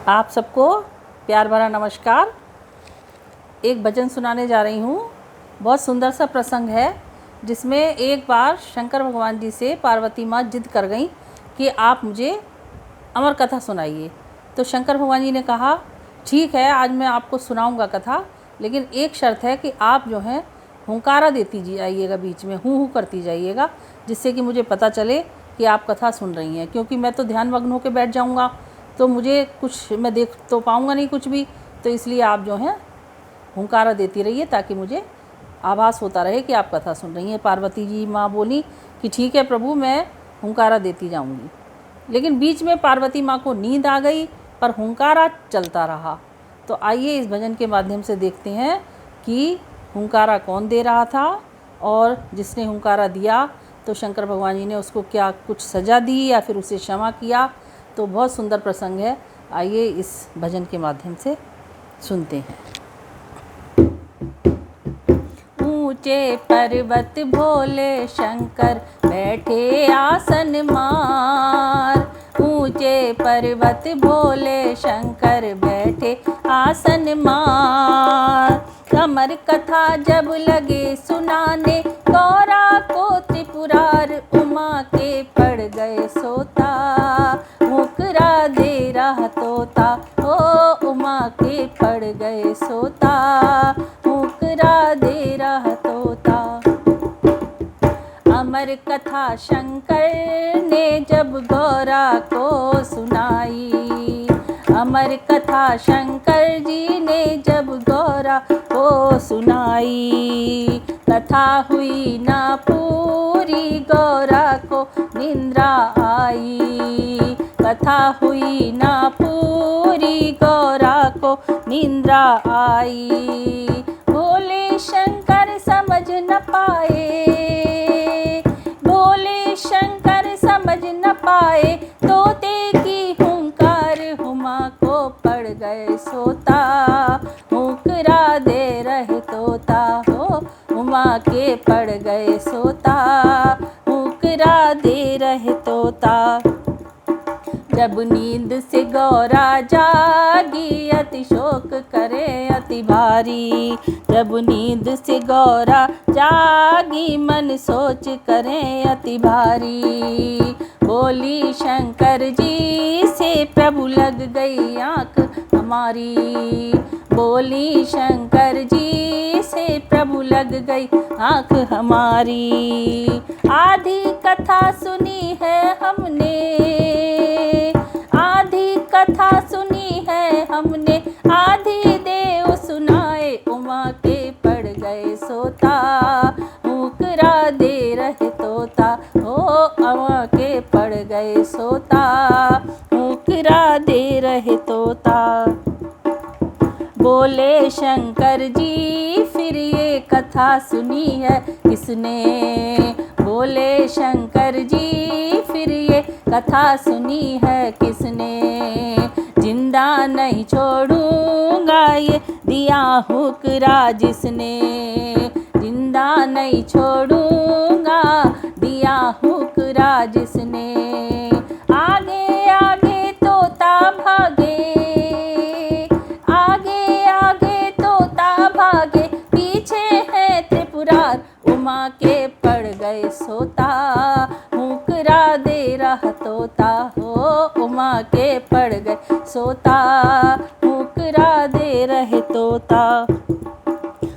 आप सबको प्यार भरा नमस्कार। एक भजन सुनाने जा रही हूँ। बहुत सुंदर सा प्रसंग है जिसमें एक बार शंकर भगवान जी से पार्वती माँ जिद कर गई कि आप मुझे अमर कथा सुनाइए। तो शंकर भगवान जी ने कहा ठीक है, आज मैं आपको सुनाऊंगा कथा, लेकिन एक शर्त है कि आप जो है हुंकारा देती जाइएगा, बीच में हूँ करती जाइएगा, जिससे कि मुझे पता चले कि आप कथा सुन रही हैं। क्योंकि मैं तो ध्यान मग्न होकर बैठ जाऊंगा तो मुझे कुछ मैं देख तो पाऊंगा नहीं कुछ भी, तो इसलिए आप जो हैं हुंकारा देती रहिए ताकि मुझे आभास होता रहे कि आप कथा सुन रही हैं। पार्वती जी माँ बोली कि ठीक है प्रभु, मैं हुंकारा देती जाऊंगी। लेकिन बीच में पार्वती माँ को नींद आ गई, पर हुंकारा चलता रहा। तो आइए इस भजन के माध्यम से देखते हैं कि हुंकारा कौन दे रहा था, और जिसने हुंकारा दिया तो शंकर भगवान जी ने उसको क्या कुछ सज़ा दी या फिर उसे क्षमा किया। तो बहुत सुंदर प्रसंग है, आइए इस भजन के माध्यम से सुनते हैं। ऊंचे पर्वत भोले शंकर बैठे आसन मार, ऊंचे पर्वत भोले शंकर बैठे आसन मार। अमर कथा जब लगे सुनाने, गौरा को त्रिपुरार उमा के पड़ गए सोता, मुकरा दे रहा तोता, ओ उमा के पड़ गए सोता, मुकरा दे रहा तोता। अमर कथा शंकर ने जब गौरा को सुनाई, अमर कथा शंकर जी ने जब गौरा को सुनाई। कथा हुई ना पूरी, गौरा को निंद्रा आई, कथा हुई ना पूरी, गौरा को निंद्रा आई। भोले शंकर समझ न पाए, भोले शंकर समझ न पाए, तोते की हुंकार हुमा को पड़ गए सोता, मुकरा दे रहे तोता, हो उमा के पड़ गए सोता, मुकरा दे रहे तोता। जब नींद से गौरा जागी, अति शोक करे अति भारी, जब नींद से गौरा जागी, मन सोच करे अति भारी। बोली शंकर जी से प्रभु लग गई आँख हमारी, बोली शंकर जी से प्रभु लग गई आँख हमारी। आधी कथा सुनी है हमने, आधी कथा सुनी है हमने, आधी देव सुनाए, उमा के पड़ गए सोता, मुकरा दे रहे तोता, हो उमा के पड़ गए सोता, मुकरा दे रहे तोता। बोले शंकर जी फिर ये कथा सुनी है किसने, बोले शंकर जी फिर ये कथा सुनी है किसने। जिंदा नहीं छोड़ूंगा ये दिया हुक्रा जिसने, जिंदा नहीं छोड़ूंगा दिया हुक्रा जिसने। आगे आगे तोता भागे, आगे आगे तोता भागे, पीछे है त्रिपुरार उमा के पड़ गए सोता, मुकरा दे रहा तोता, हो उमा के पड़ गए सोता, मुकरा दे रहे तोता।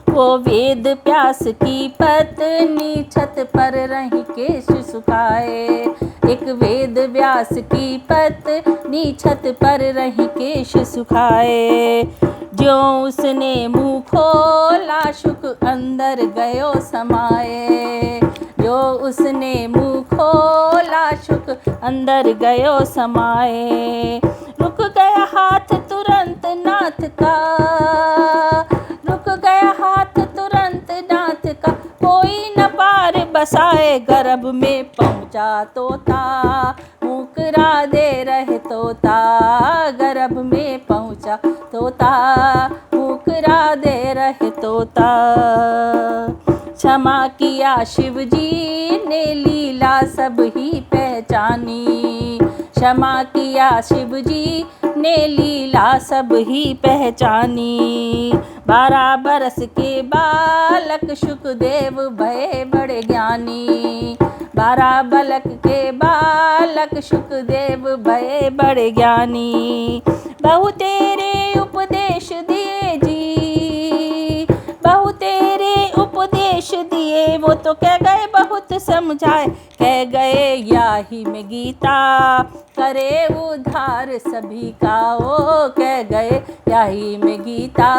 वो वेद प्यास की पत्नी छत पर रही केश सुखाए, एक वेद व्यास की पत्नी छत पर रही केश सुखाए। जो उसने मुँह खोला शुक अंदर गयो समाए, जो उसने मुँह खोला शुक अंदर गयो समाए। रुक गया हाथ तुरंत नाथ का, रुक गया हाथ तुरंत नाथ का, कोई न पार बसाए, गर्भ में पहुँचा तोता, मुकरा दे रहे तोता, गर्भ में पहुँचा तोता, मुकरा दे रहे तोता। क्षमा किया शिव जी ने लीला सब ही पहचानी, क्षमा किया शिव जी ने लीला लीला सब ही पहचानी। 12 बरस के बालक शुकदेव भये बड़े ज्ञानी। 12 बलक के बालक शुकदेव भये बड़े ज्ञानी। बहु तेरे उपदेश दिए जी, बहु तेरे उपदेश दिए, वो तो कह गए बहुत समझाए। कह गए याही में गीता करे उद्धार सभी का। ओ कह गए याही में गीता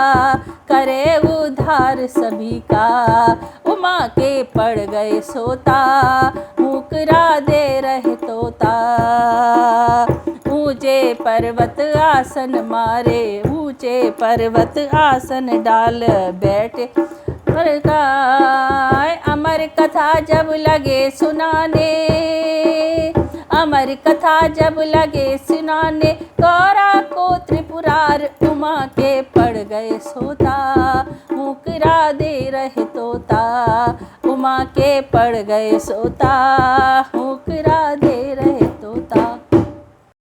करे उद्धार सभी का। उमा के पड़ गए सोता, मुकरा दे रहे तोता। ऊंचे पर्वत आसन मारे, ऊंचे पर्वत आसन डाल बैठे। अमर कथा जब लगे सुनाने, अमर कथा जब लगे सुनाने, गौरा को त्रिपुरार उमा के पड़ गए सोता। मुकरा दे रहे तोता, उमा के पड़ गए सोता, मुकरा